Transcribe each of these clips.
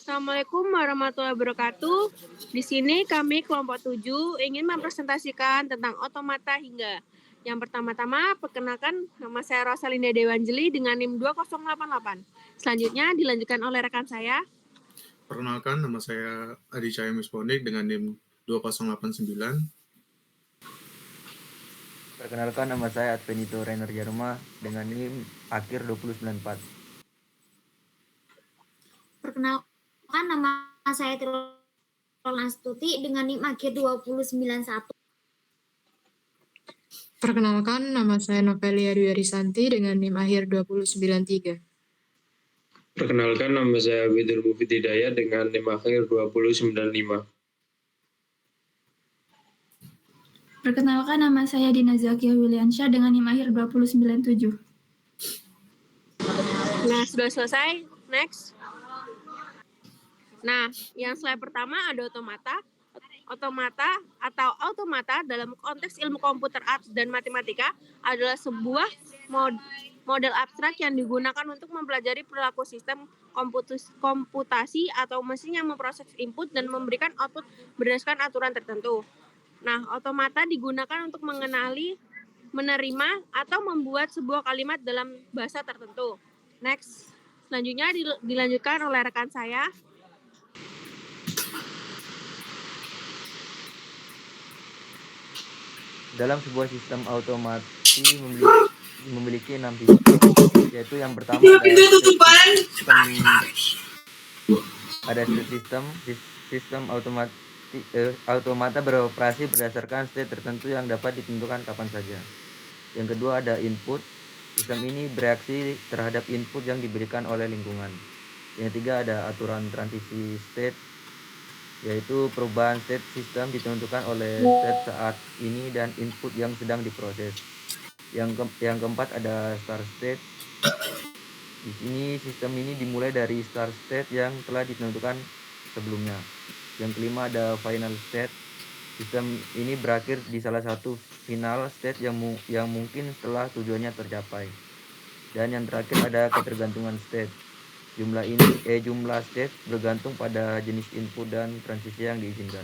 Assalamualaikum warahmatullahi wabarakatuh. Di sini kami kelompok 7 ingin mempresentasikan tentang otomata hingga. Yang pertama-tama, perkenalkan nama saya Rosalinda Dewanjeli dengan NIM 2088. Selanjutnya dilanjutkan oleh rekan saya. Perkenalkan, nama saya Adi Cahaya Misponik dengan NIM 2089. Perkenalkan, nama saya Advenito Rainer Jarma dengan NIM akhir 2094. Perkenalkan, nama saya Tirol Astuti dengan NIM akhir 2091. Perkenalkan, nama saya Novelia Dwi Arisanti dengan NIM akhir 2093. Perkenalkan, nama saya Abidul Mufid Hidayat dengan NIM akhir 2095. Perkenalkan, nama saya Dina Zakia Williansyah dengan NIM akhir 2097. Nah, sudah selesai. Next. Nah, yang slide pertama ada otomata. Otomata atau automata dalam konteks ilmu komputer dan matematika adalah sebuah model abstrak yang digunakan untuk mempelajari perilaku sistem komputasi atau mesin yang memproses input dan memberikan output berdasarkan aturan tertentu. Nah, otomata digunakan untuk mengenali, menerima, atau membuat sebuah kalimat dalam bahasa tertentu. Next. Selanjutnya dilanjutkan oleh rekan saya. Dalam sebuah sistem otomasi memiliki 6 sistem, yaitu yang pertama ada sistem automata beroperasi berdasarkan state tertentu yang dapat ditentukan kapan saja. Yang kedua ada input. Sistem ini bereaksi terhadap input yang diberikan oleh lingkungan. Yang ketiga ada aturan transisi state, yaitu perubahan state sistem ditentukan oleh state saat ini dan input yang sedang diproses. Yang keempat ada start state. Di sini sistem ini dimulai dari start state yang telah ditentukan sebelumnya. Yang kelima ada final state. Sistem ini berakhir di salah satu final state yang mungkin setelah tujuannya tercapai. Dan yang terakhir ada ketergantungan state. Jumlah state bergantung pada jenis input dan transisi yang diizinkan.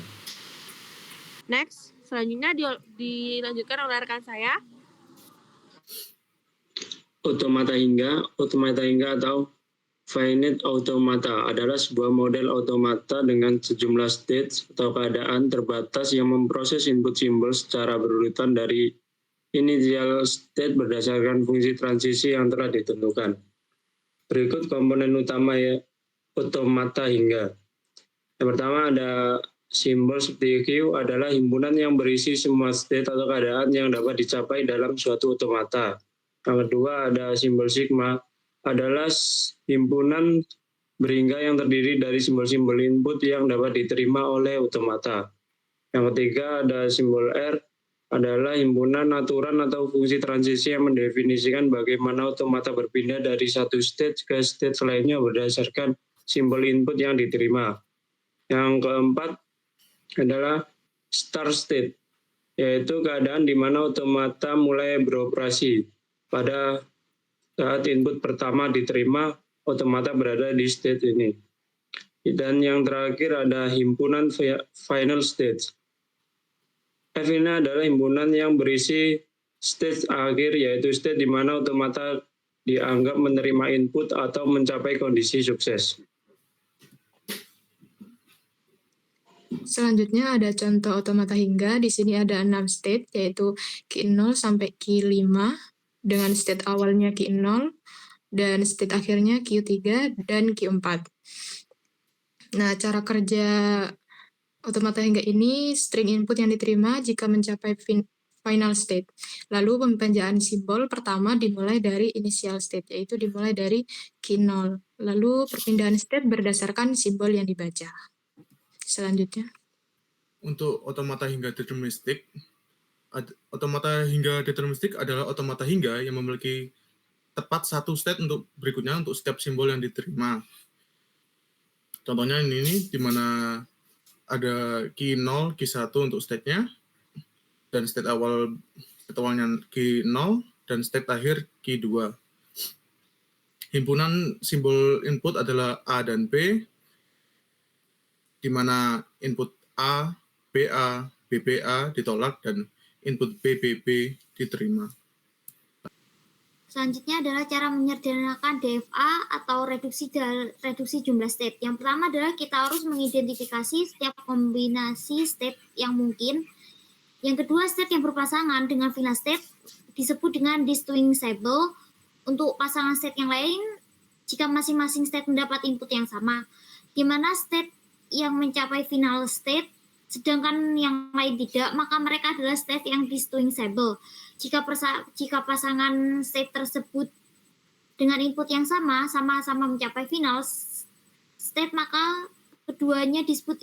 Next, selanjutnya dilanjutkan oleh rekan saya. Otomata hingga atau finite automata adalah sebuah model otomata dengan sejumlah states atau keadaan terbatas yang memproses input simbol secara berurutan dari initial state berdasarkan fungsi transisi yang telah ditentukan. Berikut komponen utama otomata hingga. Yang pertama ada simbol seperti Q adalah himpunan yang berisi semua state atau keadaan yang dapat dicapai dalam suatu otomata. Yang kedua ada simbol sigma adalah himpunan berhingga yang terdiri dari simbol-simbol input yang dapat diterima oleh otomata. Yang ketiga ada simbol R adalah himpunan aturan atau fungsi transisi yang mendefinisikan bagaimana otomata berpindah dari satu state ke state lainnya berdasarkan simbol input yang diterima. Yang keempat adalah start state, yaitu keadaan di mana otomata mulai beroperasi. Pada saat input pertama diterima, otomata berada di state ini. Dan yang terakhir ada himpunan final state. F ini adalah himpunan yang berisi state akhir, yaitu state di mana otomata dianggap menerima input atau mencapai kondisi sukses. Selanjutnya ada contoh otomata hingga. Di sini ada 6 state, yaitu Q0 sampai Q5 dengan state awalnya Q0 dan state akhirnya Q3 dan Q4. Nah, cara kerja otomata hingga ini, string input yang diterima jika mencapai final state. Lalu pembentanjaan simbol pertama dimulai dari initial state, yaitu dimulai dari Q0. Lalu perpindahan state berdasarkan simbol yang dibaca. Selanjutnya. Untuk otomata hingga deterministik, adalah otomata hingga yang memiliki tepat satu state untuk berikutnya untuk setiap simbol yang diterima. Contohnya ini di mana ada Q0, Q1 untuk state-nya, dan state awalnya Q0, dan state akhir Q2. Himpunan simbol input adalah A dan B, di mana input A, BA, BBA ditolak dan input B, BB diterima. Selanjutnya adalah cara menyederhanakan DFA atau reduksi jumlah state. Yang pertama adalah kita harus mengidentifikasi setiap kombinasi state yang mungkin. Yang kedua, state yang berpasangan dengan final state disebut dengan distinguishable. Untuk pasangan state yang lain, jika masing-masing state mendapat input yang sama, di mana state yang mencapai final state sedangkan yang lain tidak, maka mereka adalah state yang distinguishable. Jika pasangan state tersebut dengan input yang sama-sama mencapai final state, maka keduanya disebut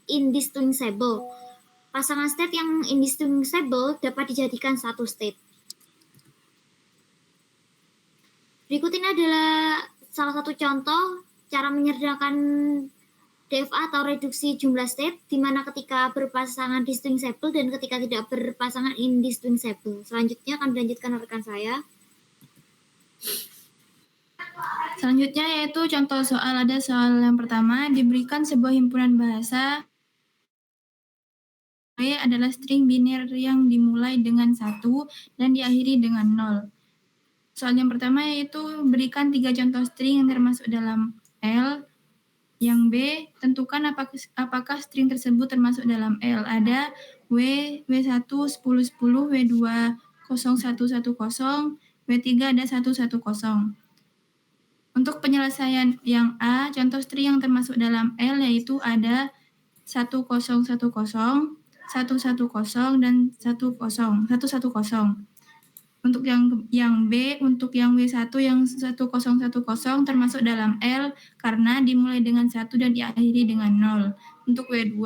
indistinguishable. Pasangan state yang indistinguishable dapat dijadikan satu state. Berikut ini adalah salah satu contoh cara menyederhanakan DFA atau reduksi jumlah state, di mana ketika berpasangan distinguishable dan ketika tidak berpasangan indistinguishable. Selanjutnya akan dilanjutkan rekan saya. Selanjutnya yaitu contoh soal. Ada soal yang pertama, diberikan sebuah himpunan bahasa W adalah string biner yang dimulai dengan 1 dan diakhiri dengan 0. Soal yang pertama yaitu berikan 3 contoh string yang termasuk dalam L. Yang B, tentukan apakah string tersebut termasuk dalam L. Ada W1 10 10, W2 01 10, W3 ada 110. Untuk penyelesaian yang A, contoh string yang termasuk dalam L yaitu ada 1010, 110, dan 110. Untuk yang B, untuk yang W1 yang 1010 termasuk dalam L karena dimulai dengan 1 dan diakhiri dengan 0. Untuk W2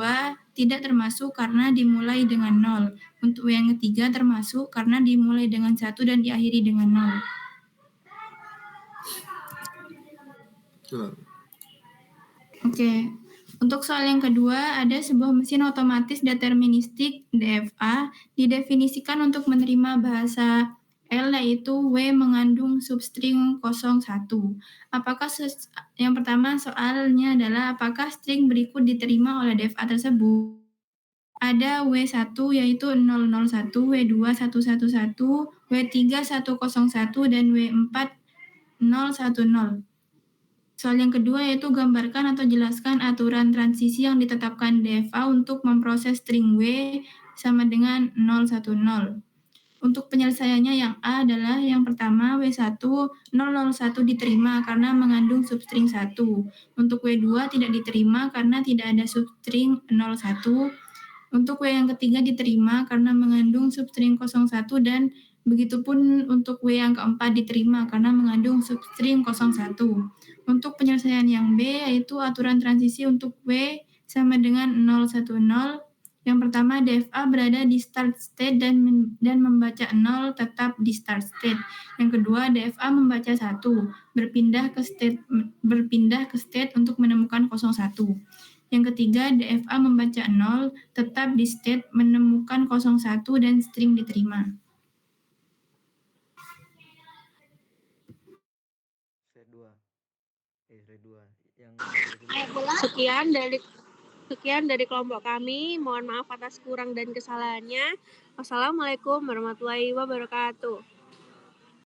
tidak termasuk karena dimulai dengan 0. Untuk W yang ketiga termasuk karena dimulai dengan 1 dan diakhiri dengan 0. Oke. Untuk soal yang kedua, ada sebuah mesin otomatis deterministik DFA didefinisikan untuk menerima bahasa L yaitu W mengandung substring 01. Yang pertama soalnya adalah apakah string berikut diterima oleh DFA tersebut? Ada W1 yaitu 001, W2 111, W3 101, dan W4 010. Soal yang kedua yaitu gambarkan atau jelaskan aturan transisi yang ditetapkan DFA untuk memproses string W sama dengan 010. Untuk penyelesaiannya yang A adalah yang pertama W1 001 diterima karena mengandung substring 1. Untuk W2 tidak diterima karena tidak ada substring 01. Untuk W yang ketiga diterima karena mengandung substring 01 dan begitupun untuk W yang keempat diterima karena mengandung substring 01. Untuk penyelesaian yang B yaitu aturan transisi untuk W sama dengan 010. Yang pertama, DFA berada di start state dan membaca 0 tetap di start state. Yang kedua, DFA membaca 1, berpindah ke state untuk menemukan 01. Yang ketiga, DFA membaca 0, tetap di state, menemukan 01 dan string diterima. Sekian dari kelompok kami. Mohon maaf atas kurang dan kesalahannya. Wassalamualaikum warahmatullahi wabarakatuh.